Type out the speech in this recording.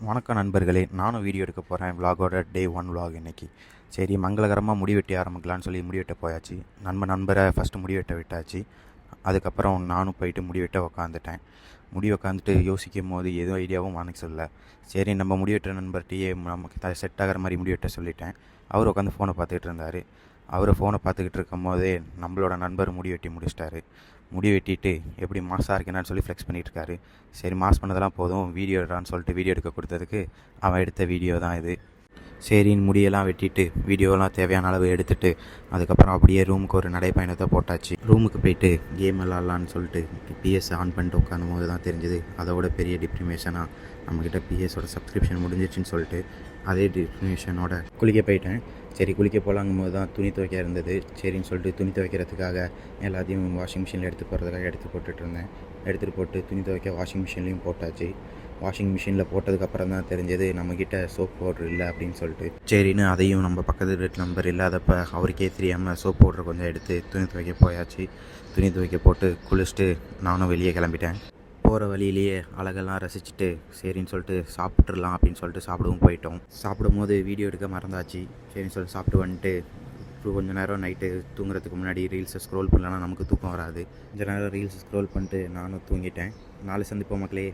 வணக்கம் நண்பர்களே, நானும் வீடியோ எடுக்க போகிறேன். விலாகோட டே 1 விலாக் இன்றைக்கி. சரி, மங்களகரமாக முடி வெட்டி ஆரம்பிக்கலான்னு சொல்லி முடி வெட்ட போயாச்சு. நண்பரை ஃபஸ்ட்டு முடி வெட்ட விட்டாச்சு. அதுக்கப்புறம் நானும் போயிட்டு முடி வெட்ட உக்காந்துட்டேன். முடி உக்காந்துட்டு யோசிக்கும் போது எதுவும் ஐடியாவும் மனசில்லை. சரி, நம்ம முடி வெட்டுற நண்பர்கிட்டயே நமக்கு செட் ஆகிற மாதிரி முடி வெட்ட சொல்லிட்டேன். அவர் உட்காந்து ஃபோனை பார்த்துக்கிட்டு இருந்தார். அவர் ஃபோனை பார்த்துக்கிட்டு இருக்கும் போதே நம்மளோட நண்பர் முடி வெட்டி முடிச்சிட்டாரு. முடி வெட்டிட்டு எப்படி மாசாக இருக்கேன்னு சொல்லி ஃப்ளெக்ஸ் பண்ணிகிட்ருக்காரு. சரி, மாஸ் பண்ணதெல்லாம் போதும், வீடியோ எடுறான்னு சொல்லிட்டு வீடியோ எடுக்க கொடுத்ததுக்கு அவன் எடுத்த வீடியோ தான் இது. சரின்னு முடியெல்லாம் வெட்டிட்டு வீடியோலாம் தேவையான அளவு எடுத்துகிட்டு அதுக்கப்புறம் அப்படியே ரூமுக்கு ஒரு நடைப்பயணத்தை போட்டாச்சு. ரூமுக்கு போயிட்டு கேம் விளாட்லான்னு சொல்லிட்டு பிஎஸ் ஆன் பண்ணிட்டு உட்காரும் போது தான் தெரிஞ்சது அதோட பெரிய டிப்ரிமேஷனாக நம்மக்கிட்ட பிஎஸோட சப்ஸ்கிரிப்ஷன் முடிஞ்சிடுச்சின்னு சொல்லிட்டு அதே டிப்ரிமேஷனோட குளிக்க போயிட்டேன். சரி, குளிக்க போகலாங்கும் போது தான் துணி துவைக்க இருந்தது. சரின்னு சொல்லிட்டு துணி துவைக்கிறதுக்காக எல்லாத்தையும் வாஷிங் மிஷினில் எடுத்து போகிறதுக்காக எடுத்து போட்டுட்ருந்தேன். எடுத்துகிட்டு போட்டு துணி துவைக்க வாஷிங் மிஷின்லேயும் போட்டாச்சு. வாஷிங் மிஷினில் போட்டதுக்கப்புறம் தான் தெரிஞ்சது நம்மக்கிட்ட சோப் பவுட்ரு இல்லை அப்படின்னு சொல்லிட்டு. சரின்னு அதையும் நம்ம பக்கத்து வீட்டு நம்பர் இல்லாதப்போ அவருக்கே தெரியாமல் சோப் பவுட்ரு கொஞ்சம் எடுத்து துணி துவைக்க போயாச்சு. துணி துவைக்க போட்டு குளிச்சுட்டு நானும் வெளியே கிளம்பிட்டேன். போகிற வழியிலேயே அழகெல்லாம் ரசிச்சுட்டு சரின்னு சொல்லிட்டு சாப்பிட்றலாம் அப்படின்னு சொல்லிட்டு சாப்பிடவும் போயிட்டோம். சாப்பிடும் போது வீடியோ எடுக்க மறந்தாச்சு. சரின்னு சொல்லிட்டு சாப்பிட்டு வந்துட்டு கொஞ்சம் நேரம் நைட்டு தூங்குறதுக்கு முன்னாடி ரீல்ஸை ஸ்க்ரோல் பண்ணலன்னா நமக்கு தூக்கம் வராது. கொஞ்சம் நேரம் ரீல்ஸ் ஸ்க்ரோல் பண்ணிட்டு நானும் தூங்கிட்டேன். நாளை சந்திப்போம் மக்களே.